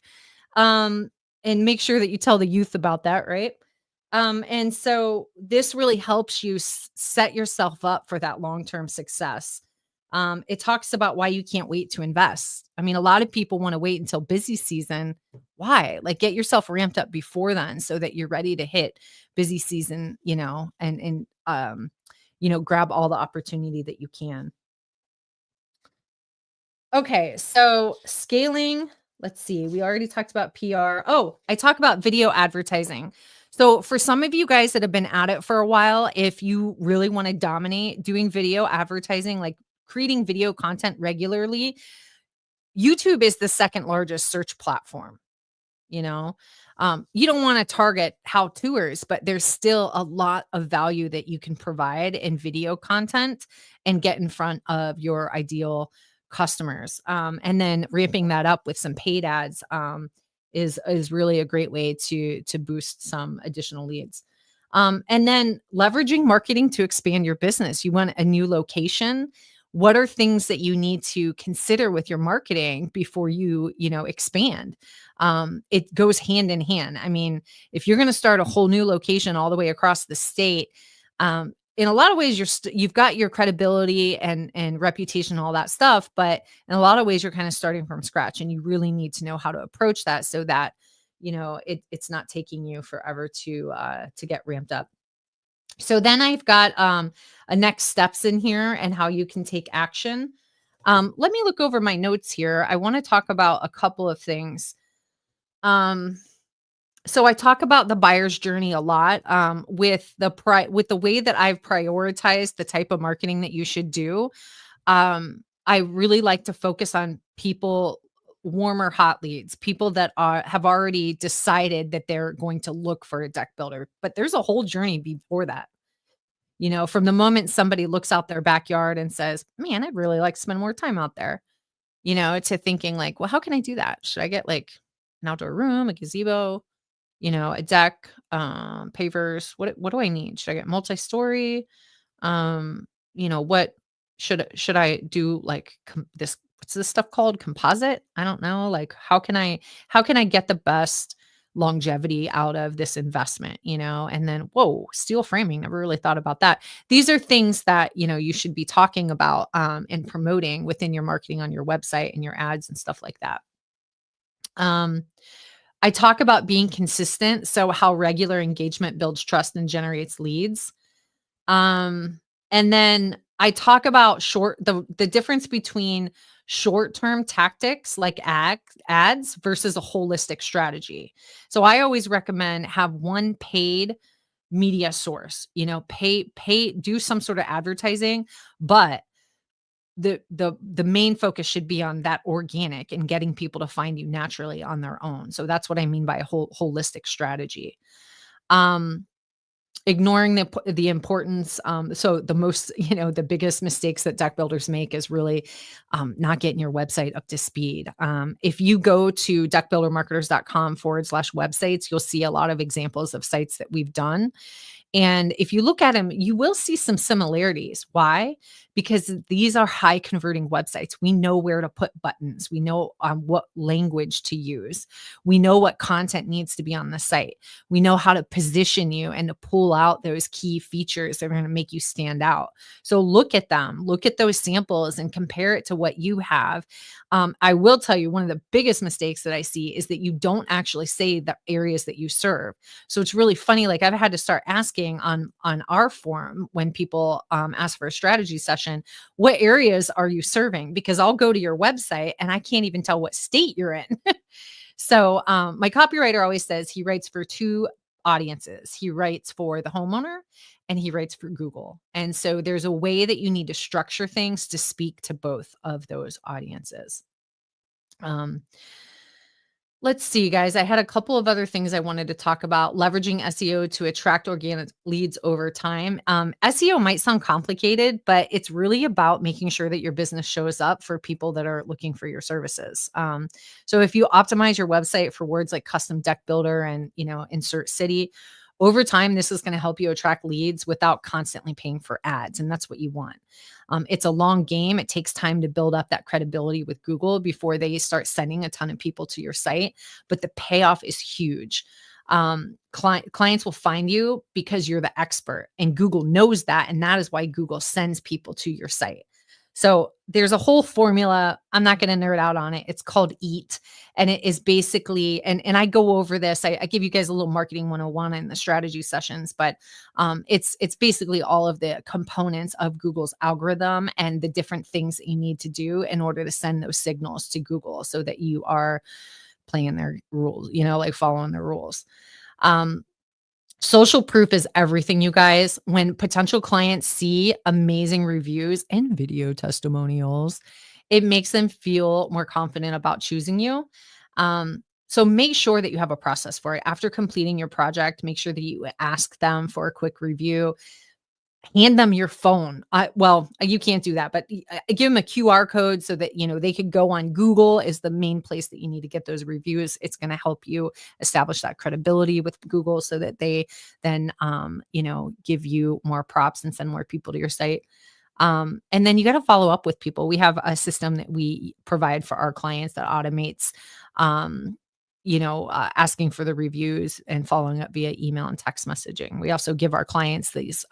And make sure that you tell the youth about that, right? And so this really helps you set yourself up for that long-term success. It talks about why you can't wait to invest. I mean, a lot of people want to wait until busy season. Why? Like, get yourself ramped up before then so that you're ready to hit busy season, and grab all the opportunity that you can. Okay, so scaling, let's see. We already talked about PR. Oh, I talk about video advertising. So for some of you guys that have been at it for a while, if you really want to dominate doing video advertising, like creating video content regularly, YouTube is the second largest search platform. You know, you don't want to target how tours, but there's still a lot of value that you can provide in video content and get in front of your ideal customers. And then ramping that up with some paid ads is really a great way to boost some additional leads. And then leveraging marketing to expand your business. You want a new location. What are things that you need to consider with your marketing before you expand? It goes hand in hand. I mean, if you're going to start a whole new location all the way across the state, in a lot of ways, you've got your credibility and reputation, and all that stuff. But in a lot of ways, you're kind of starting from scratch, and you really need to know how to approach that so that it's not taking you forever to get ramped up. So then I've got a next steps in here and how you can take action. Let me look over my notes here. I want to talk about a couple of things. So I talk about the buyer's journey a lot with the way that I've prioritized the type of marketing that you should do. I really like to focus on people, warm or hot leads, people that have already decided that they're going to look for a deck builder. But there's a whole journey before that. From the moment somebody looks out their backyard and says, "Man, I'd really like to spend more time out there," to thinking like, "Well, how can I do that? Should I get like an outdoor room, a gazebo?" a deck, pavers. What do I need? Should I get multi-story? Um, what should I do, like, this what's this stuff called? Composite? I don't know. Like, how can I get the best longevity out of this investment, And then, whoa, steel framing, never really thought about that. These are things that, you should be talking about and promoting within your marketing on your website and your ads and stuff like that. Um, I talk about being consistent, so how regular engagement builds trust and generates leads. Um, and then I talk about the difference between short-term tactics like ads versus a holistic strategy. So I always recommend have one paid media source, pay do some sort of advertising, but the main focus should be on that organic and getting people to find you naturally on their own. So that's what I mean by a holistic strategy. Um Ignoring the importance, so the most the biggest mistakes that deck builders make is really, not getting your website up to speed. If you go to deckbuildermarketers.com/websites, you'll see a lot of examples of sites that we've done, and if you look at them, you will see some similarities. Why? Because these are high converting websites. We know where to put buttons. We know what language to use. We know what content needs to be on the site. We know how to position you and to pull out those key features that are going to make you stand out. So look at them, look at those samples and compare it to what you have. I will tell you, one of the biggest mistakes that I see is that you don't actually say the areas that you serve. So it's really funny. Like, I've had to start asking on our forum when people ask for a strategy session, what areas are you serving? Because I'll go to your website and I can't even tell what state you're in. So my copywriter always says he writes for two audiences. He writes for the homeowner and he writes for Google. And so there's a way that you need to structure things to speak to both of those audiences. Um, Let's see, guys. I had a couple of other things I wanted to talk about. Leveraging SEO to attract organic leads over time. SEO might sound complicated, but it's really about making sure that your business shows up for people that are looking for your services. So if you optimize your website for words like custom deck builder and insert city, over time, this is going to help you attract leads without constantly paying for ads, and that's what you want. It's a long game. It takes time to build up that credibility with Google before they start sending a ton of people to your site, but the payoff is huge. Clients will find you because you're the expert, and Google knows that, and that is why Google sends people to your site. So there's a whole formula. I'm not going to nerd out on it. It's called EAT. And it is basically, and I go over this. I give you guys a little marketing 101 in the strategy sessions, but it's basically all of the components of Google's algorithm and the different things that you need to do in order to send those signals to Google so that you are playing their rules, like following their rules. Social proof is everything, you guys. When potential clients see amazing reviews and video testimonials, it makes them feel more confident about choosing you. So make sure that you have a process for it. After completing your project, make sure that you ask them for a quick review. Hand them your phone. Well, you can't do that, but give them a QR code so that they could go on Google is the main place that you need to get those reviews. It's going to help you establish that credibility with Google so that they then give you more props and send more people to your site. And then you got to follow up with people. We have a system that we provide for our clients that automates asking for the reviews and following up via email and text messaging. We also give our clients these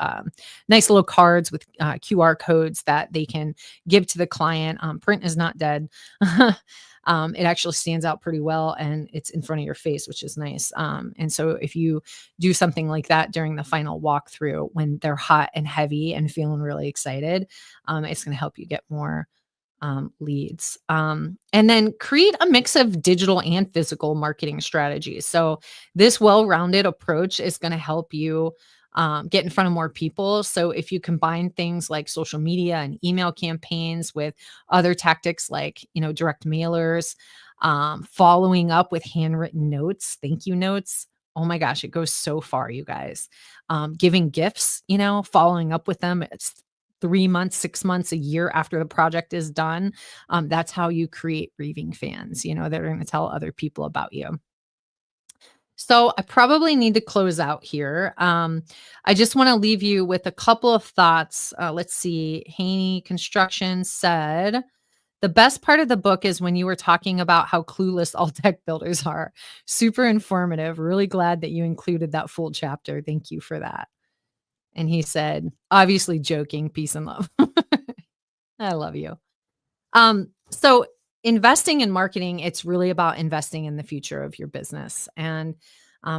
nice little cards with QR codes that they can give to the client. Print is not dead. It actually stands out pretty well and it's in front of your face, which is nice. And so if you do something like that during the final walkthrough when they're hot and heavy and feeling really excited, it's going to help you get more leads. And then create a mix of digital and physical marketing strategies. So this well-rounded approach is going to help you get in front of more people. So if you combine things like social media and email campaigns with other tactics like, direct mailers, following up with handwritten notes, thank you notes. Oh my gosh, it goes so far, you guys. Giving gifts, following up with them. It's 3 months, 6 months, a year after the project is done. That's how you create raving fans, that are going to tell other people about you. So I probably need to close out here. I just want to leave you with a couple of thoughts. Let's see. Haney Construction said, the best part of the book is when you were talking about how clueless all deck builders are. Super informative. Really glad that you included that full chapter. Thank you for that. And he said, obviously joking, peace and love. I love you. So investing in marketing, it's really about investing in the future of your business. And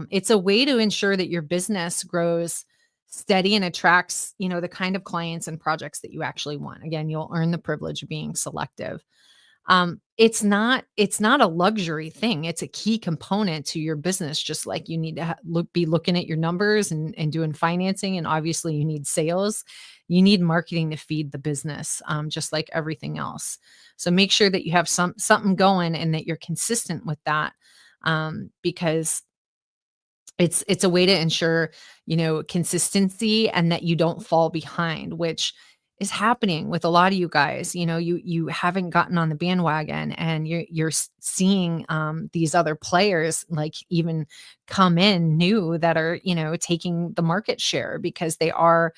it's a way to ensure that your business grows steady and attracts, the kind of clients and projects that you actually want. Again, you'll earn the privilege of being selective. It's not a luxury thing. It's a key component to your business, just like you need to be looking at your numbers and doing financing. And obviously you need sales. You need marketing to feed the business, just like everything else. So make sure that you have something going and that you're consistent with that. Because it's a way to ensure, consistency and that you don't fall behind, which is happening with a lot of you guys. You haven't gotten on the bandwagon and you're seeing these other players like even come in new that are, taking the market share because they are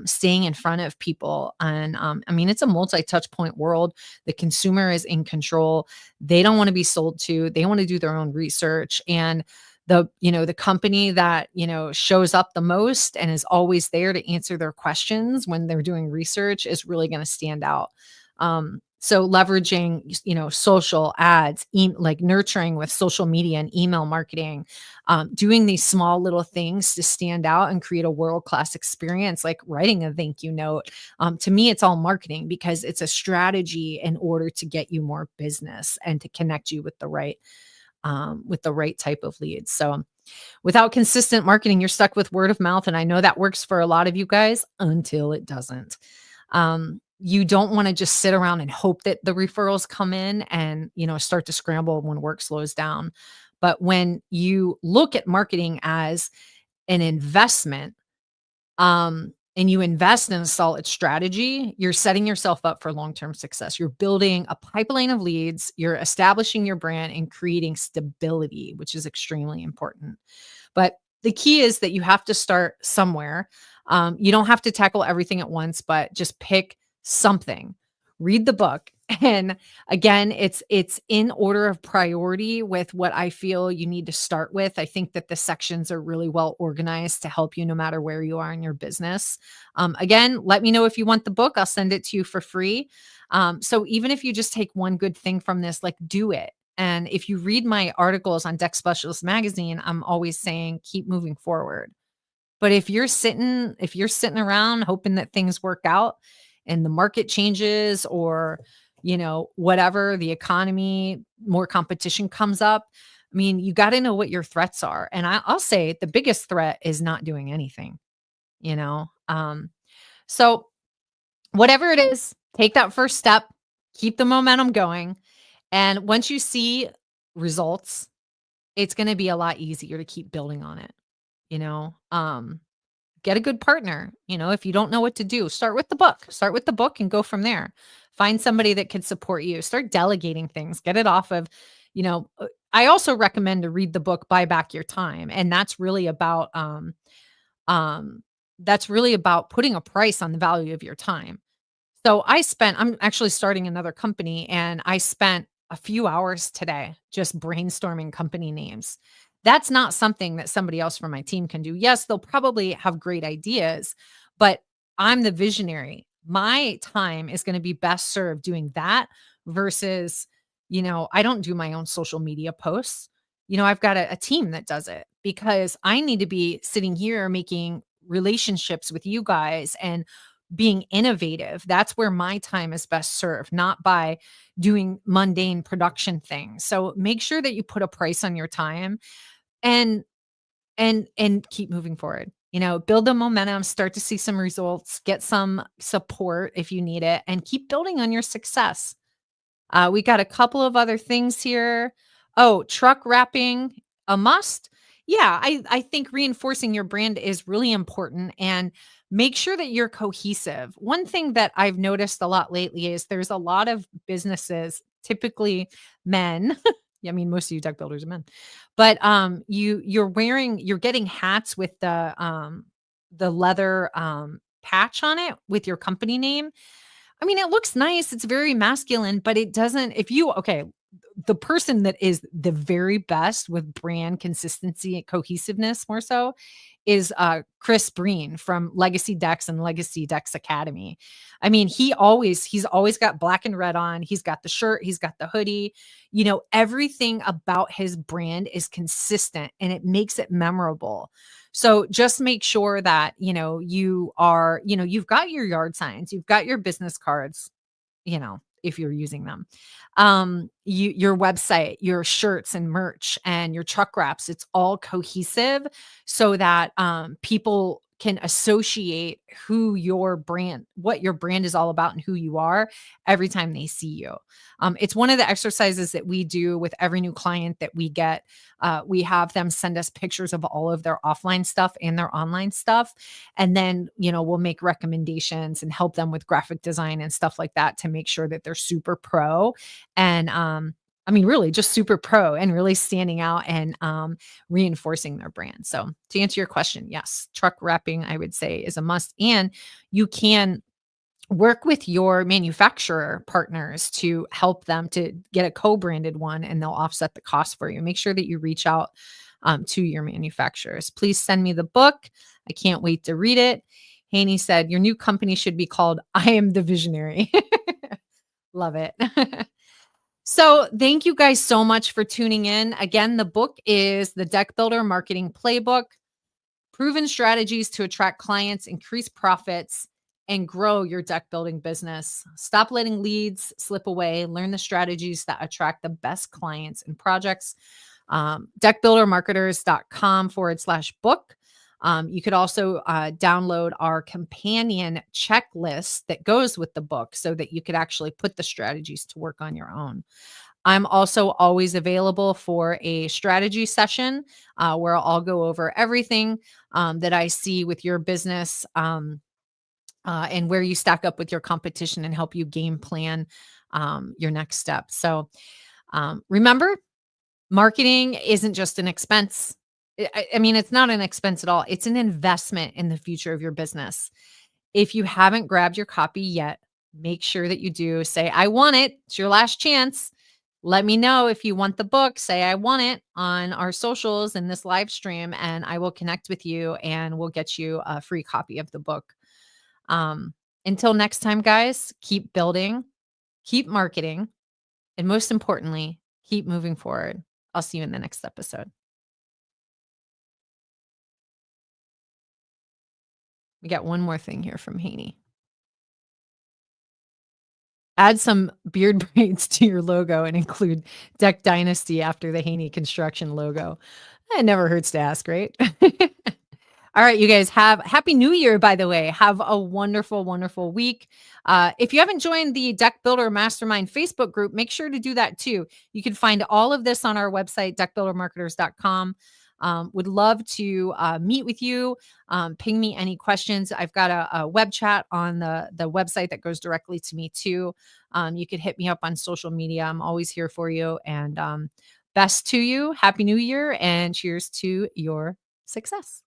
staying in front of people. And I mean, it's a multi-touch point world. The consumer is in control. They don't want to be sold to. They want to do their own research. And the company that shows up the most and is always there to answer their questions when they're doing research is really going to stand out. So leveraging social ads, like nurturing with social media and email marketing, doing these small little things to stand out and create a world-class experience, like writing a thank you note. To me, it's all marketing because it's a strategy in order to get you more business and to connect you with the right type of leads. So without consistent marketing, you're stuck with word of mouth. And I know that works for a lot of you guys until it doesn't. You don't want to just sit around and hope that the referrals come in and, start to scramble when work slows down. But when you look at marketing as an investment, and you invest in a solid strategy, you're setting yourself up for long-term success. You're building a pipeline of leads, you're establishing your brand and creating stability, which is extremely important. But the key is that you have to start somewhere. You don't have to tackle everything at once, but just pick something. Read the book. And again, it's in order of priority with what I feel you need to start with. I think that the sections are really well organized to help you no matter where you are in your business. Again, let me know if you want the book. I'll send it to you for free. So even if you just take one good thing from this, like do it. And if you read my articles on Deck Specialist Magazine, I'm always saying keep moving forward. But if you're sitting around hoping that things work out and the market changes or, whatever, the economy, more competition comes up, I mean, you got to know what your threats are. And I'll say the biggest threat is not doing anything, you know? So whatever it is, take that first step, keep the momentum going. And once you see results, it's going to be a lot easier to keep building on it, you know? Get a good partner. If you don't know what to do, start with the book and go from there. Find somebody that can support you. Start delegating things, get it off of, I also recommend to read the book, Buy Back Your Time. And that's really about putting a price on the value of your time. So I'm actually starting another company and I spent a few hours today just brainstorming company names. That's not something that somebody else from my team can do. Yes, they'll probably have great ideas, but I'm the visionary. My time is going to be best served doing that versus, I don't do my own social media posts. I've got a team that does it because I need to be sitting here making relationships with you guys and being innovative. That's where my time is best served, not by doing mundane production things. So make sure that you put a price on your time and and keep moving forward. Build the momentum, start to see some results, get some support if you need it, and keep building on your success. We got a couple of other things here. Oh, truck wrapping, a must. Yeah, I think reinforcing your brand is really important and make sure that you're cohesive. One thing that I've noticed a lot lately is there's a lot of businesses, typically men, Yeah, I mean, most of you deck builders are men. But, you're getting hats with the leather, patch on it with your company name. I mean, it looks nice, it's very masculine, but it doesn't if you okay, the person that is the very best with brand consistency and cohesiveness more so is, Chris Breen from Legacy Decks and Legacy Decks Academy. I mean, he's always got black and red on, he's got the shirt, he's got the hoodie, everything about his brand is consistent and it makes it memorable. So just make sure that, you've got your yard signs, you've got your business cards, if you're using them. Your website, your shirts and merch and your truck wraps, it's all cohesive so that people can associate what your brand is all about and who you are every time they see you. It's one of the exercises that we do with every new client that we get. We have them send us pictures of all of their offline stuff and their online stuff. And then, we'll make recommendations and help them with graphic design and stuff like that to make sure that they're super pro and, I mean, really just super pro and really standing out and reinforcing their brand. So, to answer your question, yes, truck wrapping, I would say, is a must. And you can work with your manufacturer partners to help them to get a co-branded one and they'll offset the cost for you. Make sure that you reach out to your manufacturers. Please send me the book. I can't wait to read it. Haney said, your new company should be called I Am the Visionary. Love it. So, thank you guys so much for tuning in. Again, the book is the Deck Builder Marketing Playbook. Proven strategies to attract clients, increase profits, and grow your deck building business. Stop letting leads slip away. Learn the strategies that attract the best clients and projects. Deckbuildermarketers.com/book. You could also download our companion checklist that goes with the book so that you could actually put the strategies to work on your own. I'm also always available for a strategy session where I'll go over everything that I see with your business and where you stack up with your competition and help you game plan your next step. So remember, marketing isn't just an expense. I mean, it's not an expense at all. It's an investment in the future of your business. If you haven't grabbed your copy yet, make sure that you do. Say, I want it. It's your last chance. Let me know if you want the book. Say, I want it on our socials in this live stream, and I will connect with you and we'll get you a free copy of the book. Um, until next time, guys, keep building, keep marketing, and most importantly, keep moving forward. I'll see you in the next episode. We got one more thing here from Haney. Add some beard braids to your logo and include Deck Dynasty after the Haney Construction logo. It never hurts to ask, right? All right, you guys have Happy New Year, by the way. Have a wonderful, wonderful week. If you haven't joined the Deck Builder Mastermind Facebook group, make sure to do that too. You can find all of this on our website, deckbuildermarketers.com. Would love to meet with you. Ping me any questions. I've got a web chat on the website that goes directly to me too. You could hit me up on social media. I'm always here for you. And best to you. Happy New Year and cheers to your success.